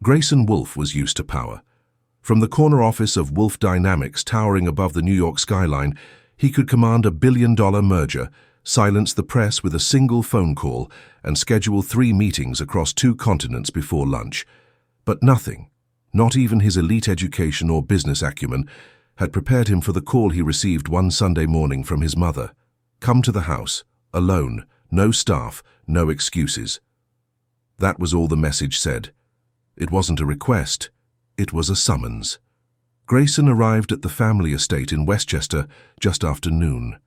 Grayson Wolfe was used to power. From the corner office of Wolfe Dynamics towering above the New York skyline, he could command a billion-dollar merger, silence the press with a single phone call, and schedule 3 meetings across 2 continents before lunch. But nothing, not even his elite education or business acumen, had prepared him for the call he received one Sunday morning from his mother. Come to the house, alone, no staff, no excuses. That was all the message said. It wasn't a request, it was a summons. Grayson arrived at the family estate in Westchester just after noon.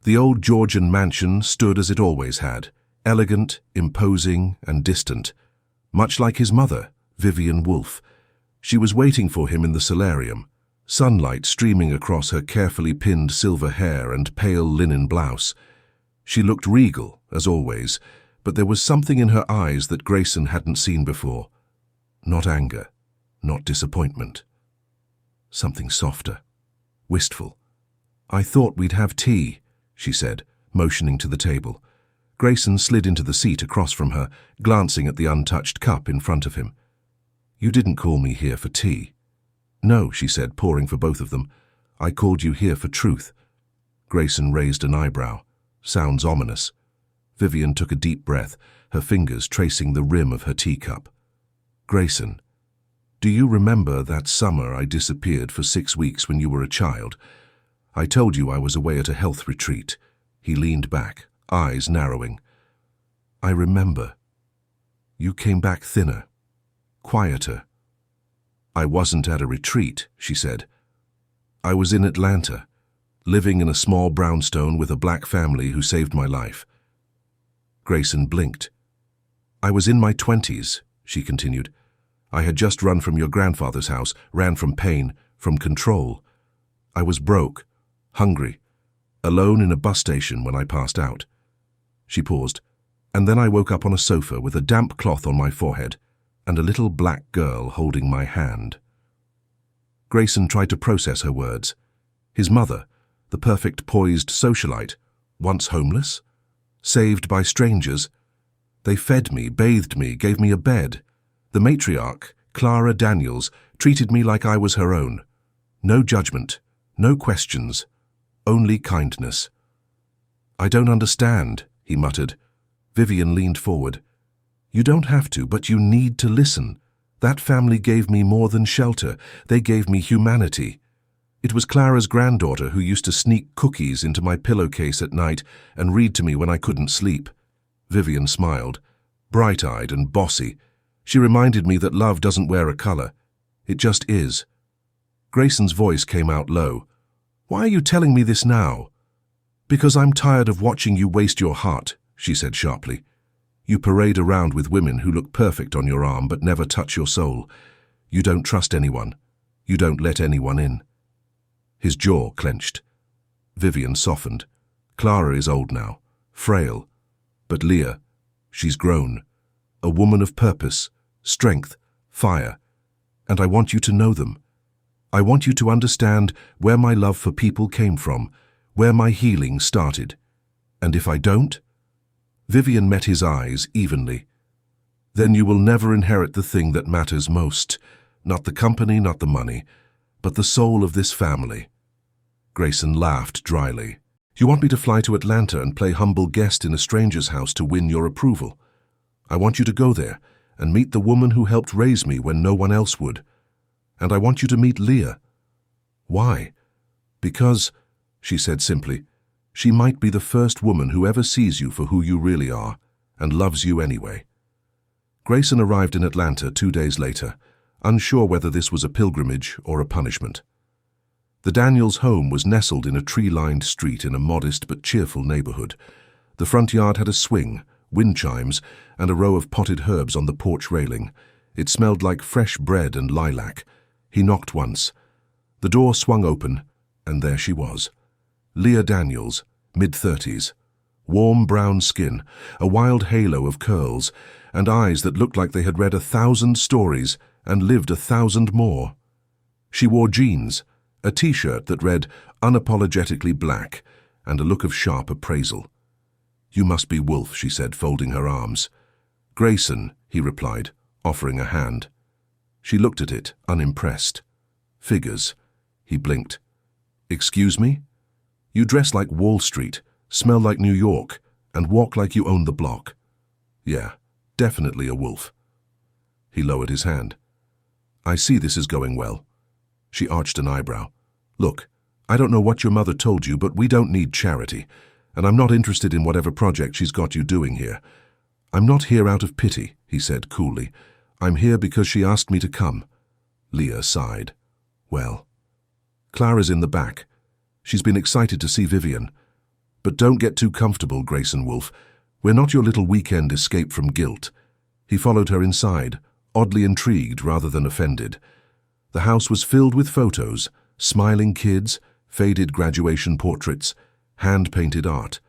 The old Georgian mansion stood as it always had, elegant, imposing, and distant. Much like his mother, Vivian Wolfe. She was waiting for him in the solarium, sunlight streaming across her carefully pinned silver hair and pale linen blouse. She looked regal, as always, but there was something in her eyes that Grayson hadn't seen before. Not anger, not disappointment. Something softer, wistful. "I thought we'd have tea," she said, motioning to the table. Grayson slid into the seat across from her, glancing at the untouched cup in front of him. "You didn't call me here for tea." "No," she said, pouring for both of them. "I called you here for truth." Grayson raised an eyebrow. Sounds ominous. Vivian took a deep breath, her fingers tracing the rim of her teacup. "Grayson, do you remember that summer I disappeared for 6 weeks when you were a child? I told you I was away at a health retreat." He leaned back, eyes narrowing. "I remember. You came back thinner, quieter." "I wasn't at a retreat," she said. "I was in Atlanta, living in a small brownstone with a black family who saved my life." Grayson blinked. "I was in my 20s, she continued. "I had just run from your grandfather's house, ran from pain, from control. I was broke, hungry, alone in a bus station when I passed out." She paused, "And then I woke up on a sofa with a damp cloth on my forehead and a little black girl holding my hand." Grayson tried to process her words. His mother, the perfect poised socialite, once homeless, saved by strangers. They fed me, bathed me, gave me a bed. The matriarch, Leah Daniels, treated me like I was her own. No judgment, no questions, only kindness. "I don't understand," he muttered. Vivian leaned forward. "You don't have to, but you need to listen. That family gave me more than shelter. They gave me humanity. It was Clara's granddaughter who used to sneak cookies into my pillowcase at night and read to me when I couldn't sleep." Vivian smiled, bright-eyed and bossy. She reminded me that love doesn't wear a color. It just is. Grayson's voice came out low. "Why are you telling me this now?" "Because I'm tired of watching you waste your heart," she said sharply. "You parade around with women who look perfect on your arm but never touch your soul. You don't trust anyone. You don't let anyone in." His jaw clenched. Vivian softened. "Clara is old now, frail. But Leah, she's grown. A woman of purpose, strength, fire. And I want you to know them. I want you to understand where my love for people came from, where my healing started. And if I don't?" Vivian met his eyes evenly. "Then you will never inherit the thing that matters most. Not the company, not the money, but the soul of this family." Grayson laughed dryly. "You want me to fly to Atlanta and play humble guest in a stranger's house to win your approval? I want you to go there and meet the woman who helped raise me when no one else would. And I want you to meet Leah." "Why?" "Because," she said simply, "she might be the first woman who ever sees you for who you really are and loves you anyway." Grayson arrived in Atlanta 2 days later, unsure whether this was a pilgrimage or a punishment. The Daniels' home was nestled in a tree-lined street in a modest but cheerful neighborhood. The front yard had a swing, wind chimes, and a row of potted herbs on the porch railing. It smelled like fresh bread and lilac. He knocked once. The door swung open, and there she was. Leah Daniels, mid-30s. Warm brown skin, a wild halo of curls, and eyes that looked like they had read 1,000 stories and lived 1,000 more. She wore jeans, a t-shirt that read unapologetically black, and a look of sharp appraisal. "You must be Wolfe," she said, folding her arms. "Grayson," he replied, offering a hand. She looked at it, unimpressed. Figures. He blinked. Excuse me? You dress like Wall Street, smell like New York, and walk like you own the block. Yeah, definitely a wolf. He lowered his hand. I see this is going well. She arched an eyebrow. Look, I don't know what your mother told you, but we don't need charity, and I'm not interested in whatever project she's got you doing here. I'm not here out of pity, he said coolly. I'm here because she asked me to come. Leah sighed. Well. Clara's in the back. She's been excited to see Vivian. But don't get too comfortable, Grayson Wolfe. We're not your little weekend escape from guilt. He followed her inside, oddly intrigued rather than offended. The house was filled with photos, smiling kids, faded graduation portraits, hand-painted art.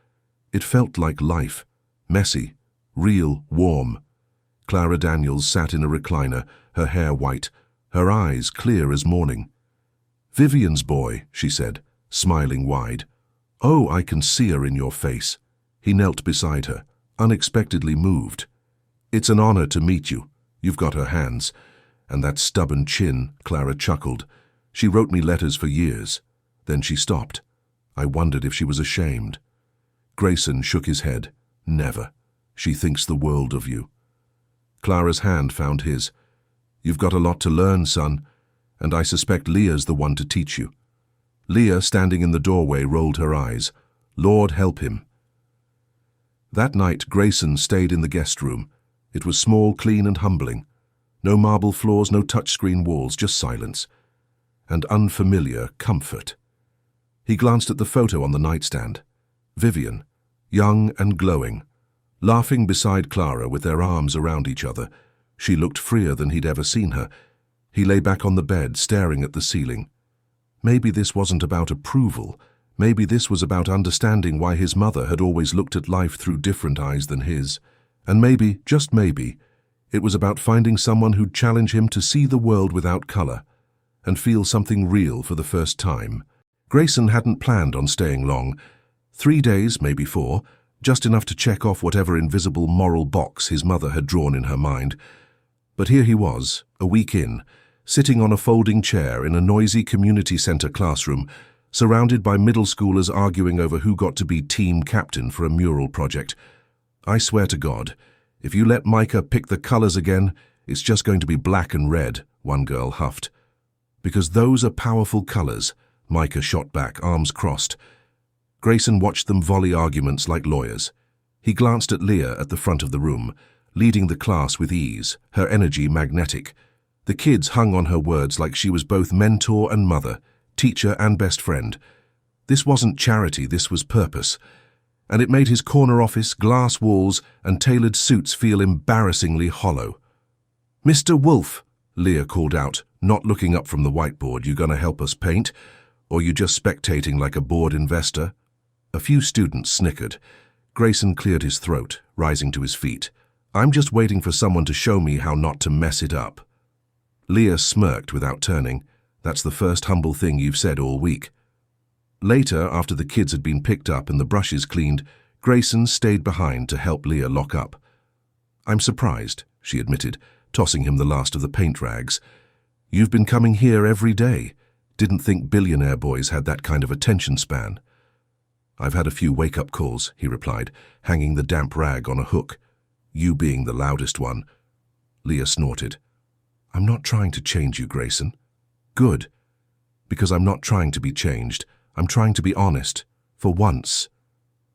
It felt like life, messy, real, warm. Leah Daniels sat in a recliner, her hair white, her eyes clear as morning. Vivian's boy, she said, smiling wide. Oh, I can see her in your face. He knelt beside her, unexpectedly moved. It's an honor to meet you. You've got her hands. And that stubborn chin, Clara chuckled. She wrote me letters for years. Then she stopped. I wondered if she was ashamed. Grayson shook his head. Never. She thinks the world of you. Clara's hand found his. You've got a lot to learn, son, and I suspect Leah's the one to teach you. Leah, standing in the doorway, rolled her eyes. Lord help him. That night, Grayson stayed in the guest room. It was small, clean, and humbling. No marble floors, no touchscreen walls, just silence. And unfamiliar comfort. He glanced at the photo on the nightstand. Vivian, young and glowing, laughing beside Clara with their arms around each other. She looked freer than he'd ever seen her. He lay back on the bed, staring at the ceiling. Maybe this wasn't about approval. Maybe this was about understanding why his mother had always looked at life through different eyes than his. And maybe, just maybe, it was about finding someone who'd challenge him to see the world without color and feel something real for the first time. Grayson hadn't planned on staying long. 3 days, maybe 4, just enough to check off whatever invisible moral box his mother had drawn in her mind. But here he was, a week in, sitting on a folding chair in a noisy community center classroom, surrounded by middle schoolers arguing over who got to be team captain for a mural project. I swear to God, if you let Micah pick the colors again, it's just going to be black and red, one girl huffed. Because those are powerful colors, Micah shot back, arms crossed. Grayson watched them volley arguments like lawyers. He glanced at Leah at the front of the room, leading the class with ease, her energy magnetic. The kids hung on her words like she was both mentor and mother, teacher and best friend. This wasn't charity, this was purpose. And it made his corner office, glass walls, and tailored suits feel embarrassingly hollow. Mr. Wolfe, Leah called out, not looking up from the whiteboard. You gonna help us paint? Or you just spectating like a bored investor? A few students snickered. Grayson cleared his throat, rising to his feet. I'm just waiting for someone to show me how not to mess it up. Leah smirked without turning. That's the first humble thing you've said all week. Later, after the kids had been picked up and the brushes cleaned, Grayson stayed behind to help Leah lock up. I'm surprised, she admitted, tossing him the last of the paint rags. You've been coming here every day. Didn't think Billionaire boys had that kind of attention span. I've had a few wake-up calls, he replied, hanging the damp rag on a hook. You being the loudest one. Leah snorted. I'm not trying to change you, Grayson. Good. Because I'm not trying to be changed. I'm trying to be honest. For once.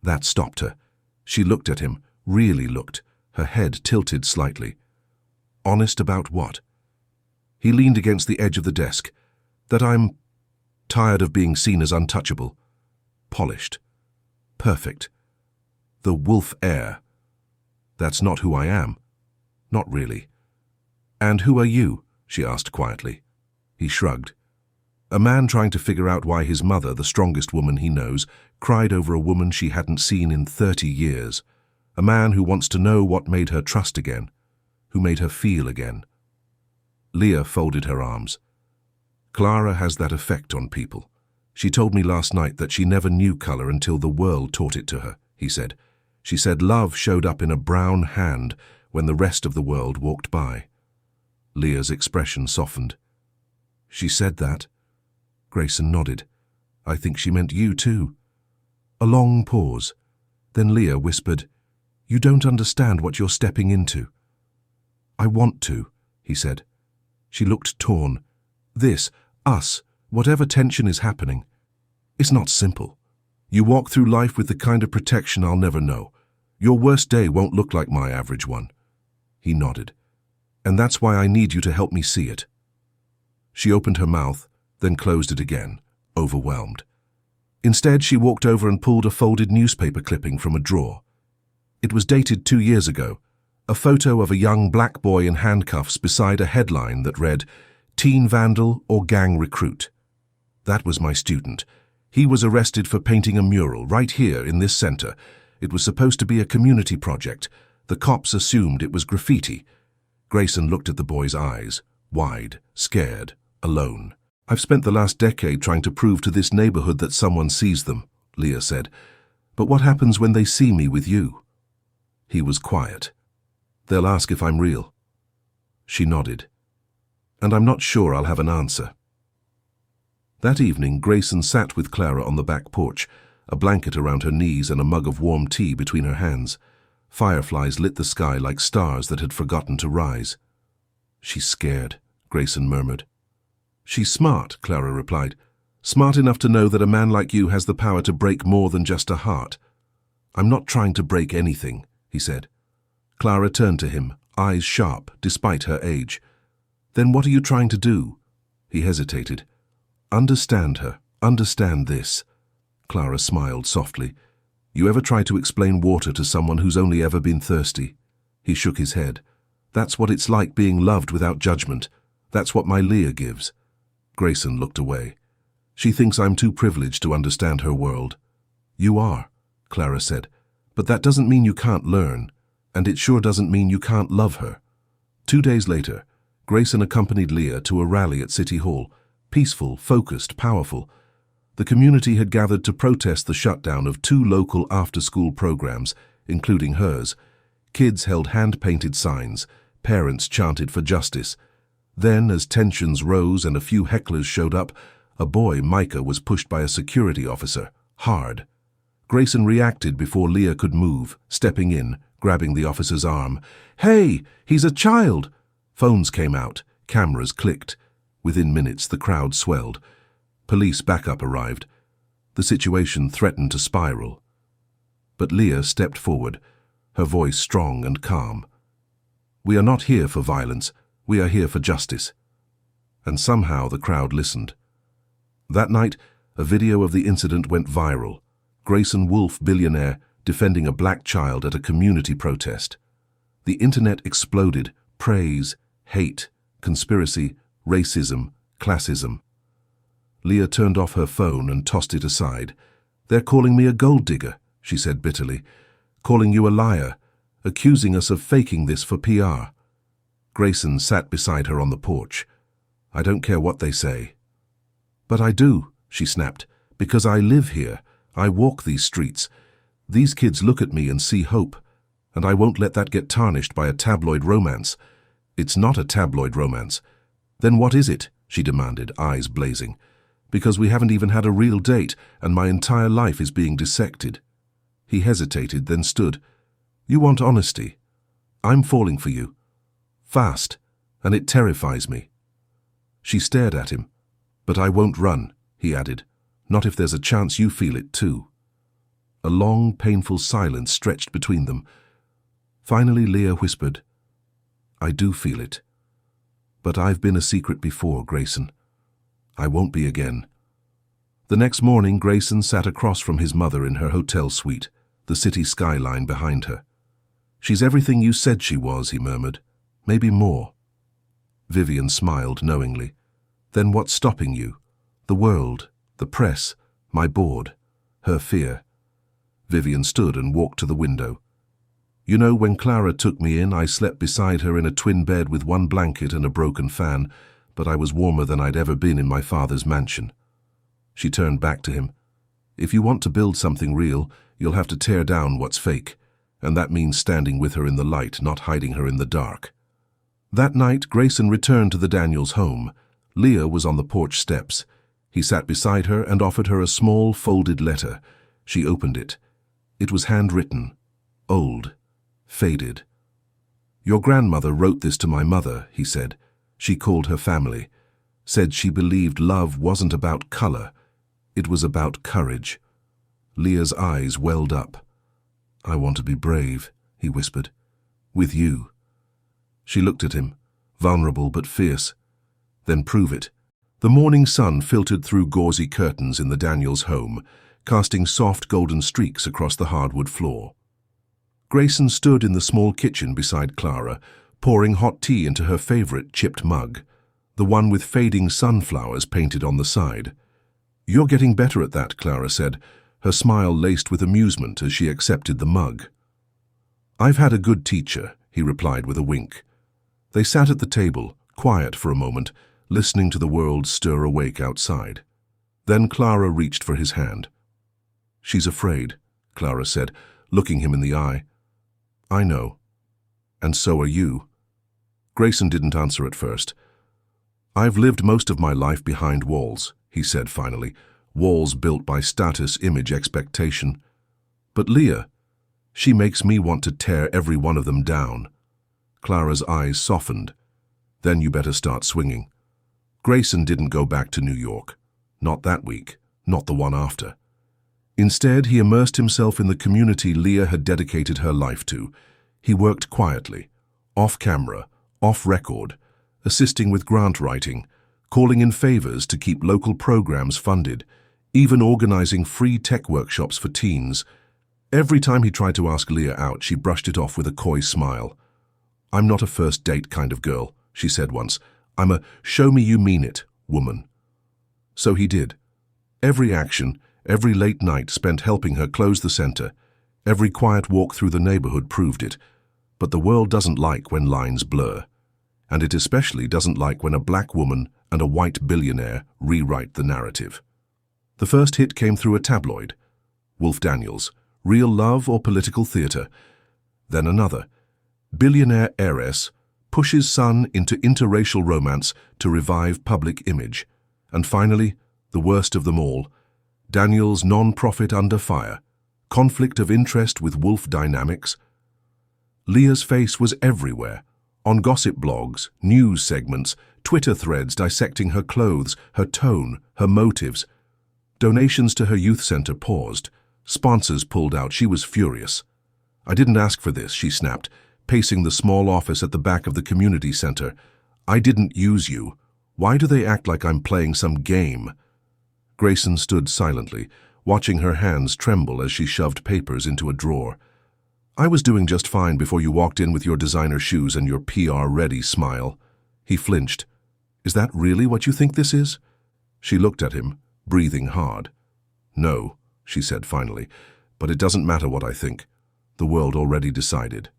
That stopped her. She looked at him, really looked, her head tilted slightly. Honest about what? He leaned against the edge of the desk. That I'm tired of being seen as untouchable. Polished. Perfect. The Wolfe heir. That's not who I am. Not really. And who are you? She asked quietly. He shrugged. A man trying to figure out why his mother, the strongest woman he knows, cried over a woman she hadn't seen in 30 years. A man who wants to know what made her trust again, who made her feel again. Leah folded her arms. Clara has that effect on people. She told me last night that she never knew color until the world taught it to her, he said. She said love showed up in a brown hand when the rest of the world walked by. Leah's expression softened. She said that? Grayson nodded. I think she meant you too. A long pause. Then Leah whispered, You don't understand what you're stepping into. I want to, he said. She looked torn. This, us, whatever tension is happening. It's not simple. You walk through life with the kind of protection I'll never know. Your worst day won't look like my average one. He nodded. And that's why I need you to help me see it. She opened her mouth, then closed it again, overwhelmed. Instead, she walked over and pulled a folded newspaper clipping from a drawer. It was dated 2 years ago, a photo of a young black boy in handcuffs beside a headline that read, Teen Vandal or Gang Recruit. That was my student. He was arrested for painting a mural right here in this center. It was supposed to be a community project. The cops assumed it was graffiti. Grayson looked at the boy's eyes, wide, scared, alone. I've spent the last decade trying to prove to this neighborhood that someone sees them, Leah said. But what happens when they see me with you? He was quiet. They'll ask if I'm real. She nodded. And I'm not sure I'll have an answer. That evening, Grayson sat with Clara on the back porch, a blanket around her knees and a mug of warm tea between her hands. Fireflies lit the sky like stars that had forgotten to rise. She's scared, Grayson murmured. She's smart, Clara replied. Smart enough to know that a man like you has the power to break more than just a heart. I'm not trying to break anything, he said. Clara turned to him, eyes sharp, despite her age. Then what are you trying to do? He hesitated. Understand her. Understand this. Clara smiled softly. You ever try to explain water to someone who's only ever been thirsty? He shook his head. That's what it's like being loved without judgment. That's what my Leah gives. Grayson looked away. She thinks I'm too privileged to understand her world. You are, Clara said. But that doesn't mean you can't learn, and it sure doesn't mean you can't love her. 2 days later, Grayson accompanied Leah to a rally at City Hall. Peaceful, focused, powerful. The community had gathered to protest the shutdown of 2 local after-school programs, including hers. Kids held hand-painted signs. Parents chanted for justice. Then, as tensions rose and a few hecklers showed up, a boy, Micah, was pushed by a security officer, hard. Grayson reacted before Leah could move, stepping in, grabbing the officer's arm. Hey, he's a child! Phones came out. Cameras clicked. Within minutes, the crowd swelled. Police backup arrived. The situation threatened to spiral. But Leah stepped forward, her voice strong and calm. We are not here for violence. We are here for justice. And somehow the crowd listened. That night, a video of the incident went viral. Grayson Wolfe, billionaire, defending a black child at a community protest. The internet exploded. Praise, hate, conspiracy, racism, classism. Leah turned off her phone and tossed it aside. They're calling me a gold digger, she said bitterly. Calling you a liar, accusing us of faking this for PR. Grayson sat beside her on the porch. I don't care what they say. But I do, she snapped, because I live here. I walk these streets. These kids look at me and see hope, and I won't let that get tarnished by a tabloid romance. It's not a tabloid romance. Then what is it? She demanded, eyes blazing. Because we haven't even had a real date, and my entire life is being dissected. He hesitated, then stood. You want honesty. I'm falling for you. Fast, and it terrifies me. She stared at him. But I won't run, he added. Not if there's a chance you feel it too. A long, painful silence stretched between them. Finally, Leah whispered, I do feel it. But I've been a secret before, Grayson. I won't be again. The next morning, Grayson sat across from his mother in her hotel suite, the city skyline behind her. She's everything you said she was, he murmured. Maybe more. Vivian smiled knowingly. Then what's stopping you? The world, the press, my board, her fear. Vivian stood and walked to the window. You know, when Clara took me in, I slept beside her in a twin bed with one blanket and a broken fan, but I was warmer than I'd ever been in my father's mansion. She turned back to him. If you want to build something real, you'll have to tear down what's fake, and that means standing with her in the light, not hiding her in the dark. That night, Grayson returned to the Daniels home. Leah was on the porch steps. He sat beside her and offered her a small, folded letter. She opened it. It was handwritten, old, faded. "Your grandmother wrote this to my mother," he said. "She called her family. Said she believed love wasn't about color. It was about courage." Leah's eyes welled up. "I want to be brave," he whispered. "With you." She looked at him, vulnerable but fierce. "Then prove it." The morning sun filtered through gauzy curtains in the Daniels home, casting soft golden streaks across the hardwood floor. Grayson stood in the small kitchen beside Clara, pouring hot tea into her favorite chipped mug, the one with fading sunflowers painted on the side. "You're getting better at that," Clara said, her smile laced with amusement as she accepted the mug. "I've had a good teacher," he replied with a wink. They sat at the table, quiet for a moment, listening to the world stir awake outside. Then Clara reached for his hand. "She's afraid," Clara said, looking him in the eye. "I know. And so are you." Grayson didn't answer at first. "I've lived most of my life behind walls," he said finally, "walls built by status, image, expectation. But Leah, she makes me want to tear every one of them down." Clara's eyes softened. "Then you better start swinging." Grayson didn't go back to New York. Not that week, not the one after. Instead, he immersed himself in the community Leah had dedicated her life to. He worked quietly, off camera, off record, assisting with grant writing, calling in favors to keep local programs funded, even organizing free tech workshops for teens. Every time he tried to ask Leah out, she brushed it off with a coy smile. "I'm not a first date kind of girl," she said once. "I'm a show-me-you-mean-it woman." So he did. Every action, every late night spent helping her close the center, every quiet walk through the neighborhood proved it. But the world doesn't like when lines blur. And it especially doesn't like when a black woman and a white billionaire rewrite the narrative. The first hit came through a tabloid, Wolfe Daniels, Real Love or Political Theater. Then another, Billionaire Heiress pushes son into interracial romance to revive public image. And finally, the worst of them all, Daniels' non-profit under fire, conflict of interest with Wolfe dynamics. Leah's face was everywhere, on gossip blogs, news segments, Twitter threads dissecting her clothes, her tone, her motives. Donations to her youth center paused. Sponsors pulled out. She was furious. "I didn't ask for this," she snapped, pacing the small office at the back of the community center. "I didn't use you. Why do they act like I'm playing some game?" Grayson stood silently, watching her hands tremble as she shoved papers into a drawer. "I was doing just fine before you walked in with your designer shoes and your PR-ready smile." He flinched. "Is that really what you think this is?" She looked at him, breathing hard. "No," she said finally, "but it doesn't matter what I think. The world already decided."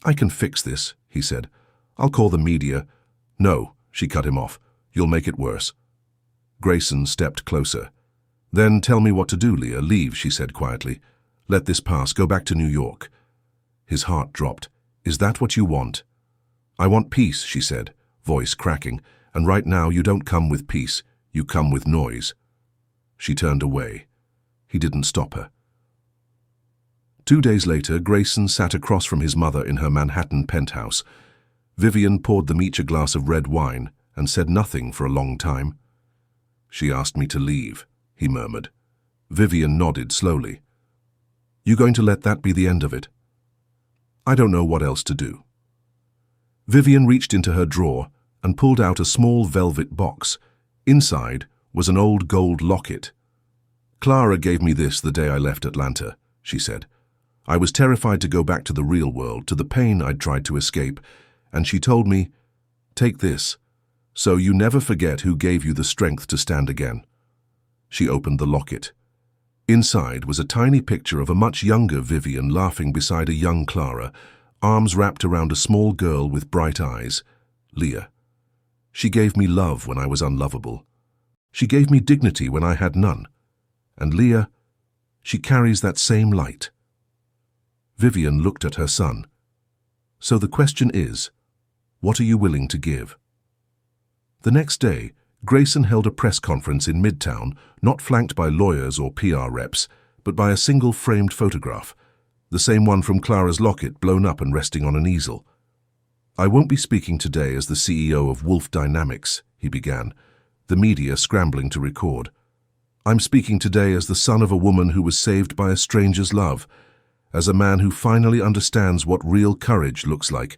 "I can fix this," he said. "I'll call the media." "No," she cut him off. "You'll make it worse." Grayson stepped closer. "Then tell me what to do, Leah. Leave," she said quietly. "Let this pass. Go back to New York." His heart dropped. "Is that what you want?" "I want peace," she said, voice cracking. "And right now you don't come with peace. You come with noise." She turned away. He didn't stop her. 2 days later, Grayson sat across from his mother in her Manhattan penthouse. Vivian poured them each a glass of red wine and said nothing for a long time. "She asked me to leave," he murmured. Vivian nodded slowly. "You going to let that be the end of it?" "I don't know what else to do." Vivian reached into her drawer and pulled out a small velvet box. Inside was an old gold locket. "Clara gave me this the day I left Atlanta," she said. "I was terrified to go back to the real world, to the pain I'd tried to escape, and she told me, 'Take this, so you never forget who gave you the strength to stand again.'" She opened the locket. Inside was a tiny picture of a much younger Vivian laughing beside a young Clara, arms wrapped around a small girl with bright eyes, Leah. "She gave me love when I was unlovable. She gave me dignity when I had none. And Leah, she carries that same light." Vivian looked at her son. "So the question is, What are you willing to give? The next day, Grayson held a press conference in Midtown, not flanked by lawyers or PR reps, but by a single framed photograph, the same one from Clara's locket blown up and resting on an easel. "I won't be speaking today as the CEO of Wolfe Dynamics," he began, the media scrambling to record. "I'm speaking today as the son of a woman who was saved by a stranger's love, as a man who finally understands what real courage looks like."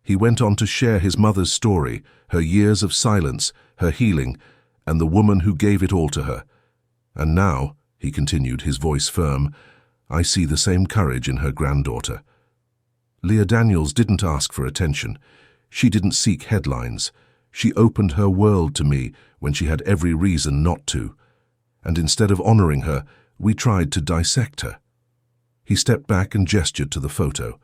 He went on to share his mother's story, her years of silence, her healing, and the woman who gave it all to her. "And now," he continued, his voice firm, "I see the same courage in her granddaughter." Leah Daniels didn't ask for attention. She didn't seek headlines. She opened her world to me when she had every reason not to. And instead of honoring her, we tried to dissect her. He stepped back and gestured to the photo.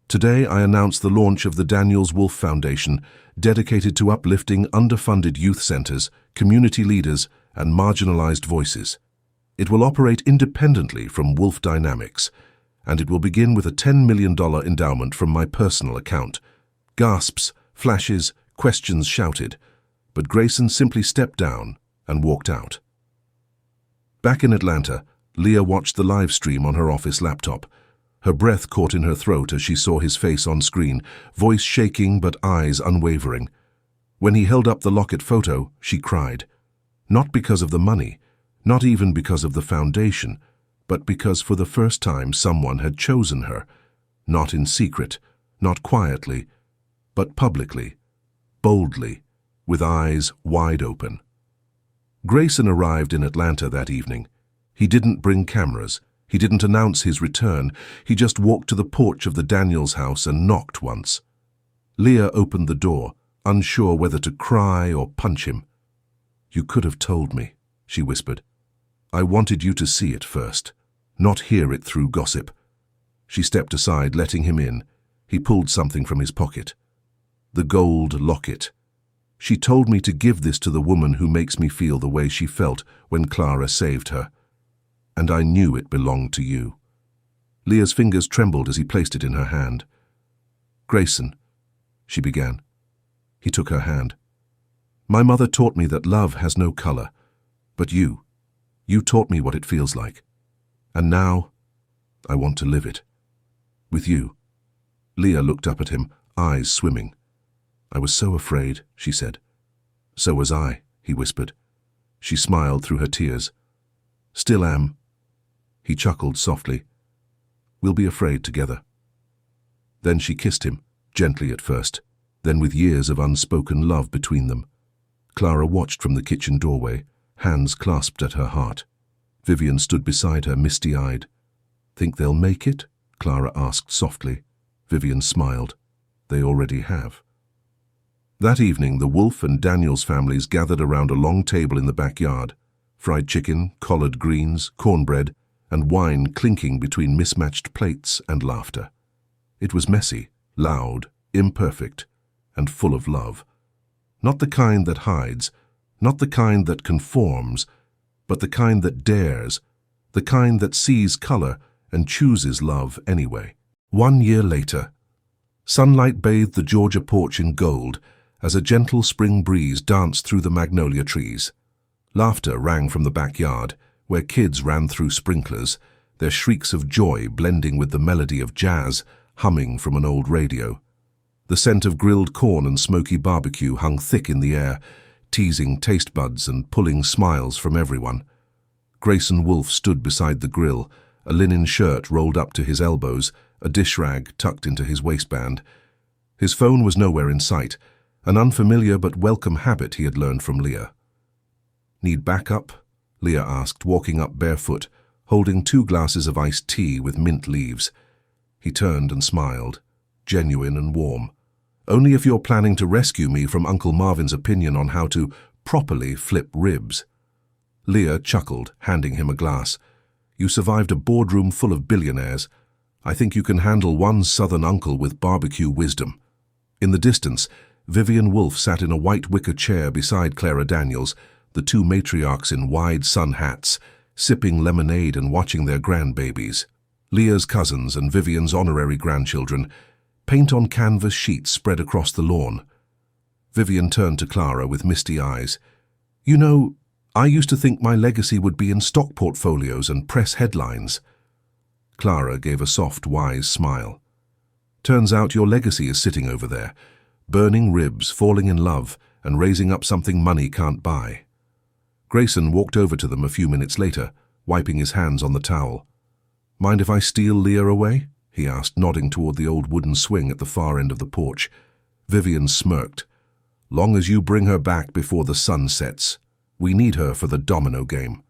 "Today I announce the launch of the Daniels Wolfe Foundation, dedicated to uplifting underfunded youth centers, community leaders, and marginalized voices. It will operate independently from Wolfe Dynamics, and it will begin with a $10 million endowment from my personal account." Gasps, flashes, questions shouted, but Grayson simply stepped down and walked out. Back in Atlanta, Leah watched the live stream on her office laptop. Her breath caught in her throat as she saw his face on screen, voice shaking but eyes unwavering. When he held up the locket photo, she cried. Not because of the money, not even because of the foundation, but because for the first time someone had chosen her, not in secret, not quietly, but publicly, boldly, with eyes wide open. Grayson arrived in Atlanta that evening. He didn't bring cameras. He didn't announce his return. He just walked to the porch of the Daniels house and knocked once. Leah opened the door, unsure whether to cry or punch him. "You could have told me," she whispered. "I wanted you to see it first, not hear it through gossip." She stepped aside, letting him in. He pulled something from his pocket. The gold locket. "She told me to give this to the woman who makes me feel the way she felt when Clara saved her. And I knew it belonged to you." Leah's fingers trembled as he placed it in her hand. "Grayson," she began. He took her hand. "My mother taught me that love has no color, but you taught me what it feels like. And now, I want to live it. With you." Leah looked up at him, eyes swimming. "I was so afraid," she said. "So was I," he whispered. She smiled through her tears. "Still am." He chuckled softly. "We'll be afraid together." Then she kissed him, gently at first, then with years of unspoken love between them. Clara watched from the kitchen doorway, hands clasped at her heart. Vivian stood beside her, misty-eyed. "Think they'll make it?" Clara asked softly. Vivian smiled. "They already have." That evening, the Wolfe and Daniels families gathered around a long table in the backyard. Fried chicken, collard greens, cornbread, and wine clinking between mismatched plates and laughter. It was messy, loud, imperfect, and full of love. Not the kind that hides, not the kind that conforms, but the kind that dares, the kind that sees color and chooses love anyway. 1 year later, sunlight bathed the Georgia porch in gold as a gentle spring breeze danced through the magnolia trees. Laughter rang from the backyard, where kids ran through sprinklers, their shrieks of joy blending with the melody of jazz humming from an old radio. The scent of grilled corn and smoky barbecue hung thick in the air, teasing taste buds and pulling smiles from everyone. Grayson Wolfe stood beside the grill, a linen shirt rolled up to his elbows, a dish rag tucked into his waistband. His phone was nowhere in sight, an unfamiliar but welcome habit he had learned from Leah. "Need backup?" Leah asked, walking up barefoot, holding 2 glasses of iced tea with mint leaves. He turned and smiled, genuine and warm. "Only if you're planning to rescue me from Uncle Marvin's opinion on how to properly flip ribs." Leah chuckled, handing him a glass. "You survived a boardroom full of billionaires. I think you can handle one southern uncle with barbecue wisdom." In the distance, Vivian Wolfe sat in a white wicker chair beside Clara Daniels, the 2 matriarchs in wide sun hats, sipping lemonade and watching their grandbabies. Leah's cousins and Vivian's honorary grandchildren, paint on canvas sheets spread across the lawn. Vivian turned to Clara with misty eyes. You know, I used to think my legacy would be in stock portfolios and press headlines. Clara gave a soft, wise smile. Turns out your legacy is sitting over there, burning ribs, falling in love, and raising up something money can't buy. Grayson walked over to them a few minutes later, wiping his hands on the towel. Mind if I steal Leah away? He asked, nodding toward the old wooden swing at the far end of the porch. Vivian smirked. Long as you bring her back before the sun sets. We need her for the domino game.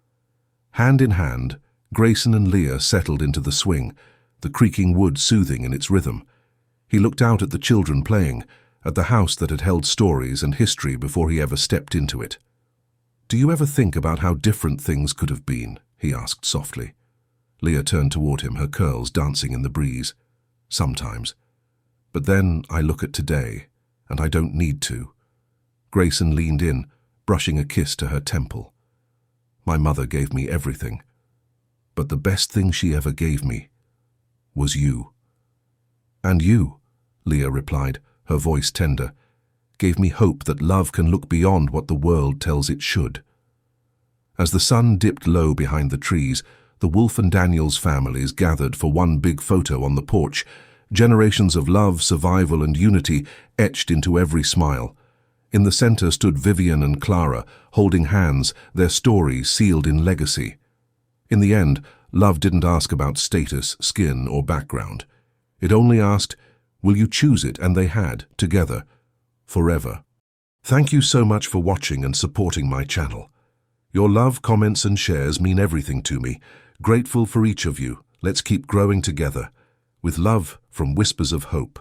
Hand in hand, Grayson and Leah settled into the swing, the creaking wood soothing in its rhythm. He looked out at the children playing, at the house that had held stories and history before he ever stepped into it. Do you ever think about how different things could have been? He asked softly. Leah turned toward him, her curls dancing in the breeze. Sometimes. But then I look at today, and I don't need to. Grayson leaned in, brushing a kiss to her temple. My mother gave me everything. But the best thing she ever gave me was you. And you, Leah replied, her voice tender, gave me hope that love can look beyond what the world tells it should. As the sun dipped low behind the trees, the Wolfe and Daniels families gathered for one big photo on the porch, generations of love, survival, and unity etched into every smile. In the center stood Vivian and Clara, holding hands, their stories sealed in legacy. In the end, love didn't ask about status, skin, or background. It only asked, will you choose it? And they had, together, forever. Thank you so much for watching and supporting my channel. Your love, comments, and shares mean everything to me. Grateful for each of you. Let's keep growing together. With love from Whispers of Hope.